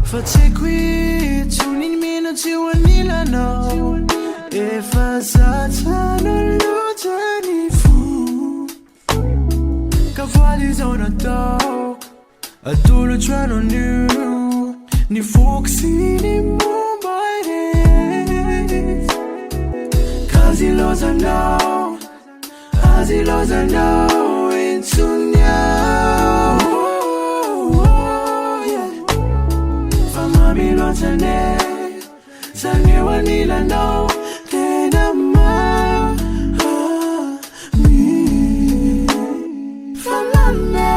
Fatsiki tunin mina tiwanila no Efazatana lutani fu Kavali zona dog Adulu trano new Ni foxy ni mumbai Kazi loza now Azi loza now Into now Tane Sanye wanila no Tena ma Mi Falame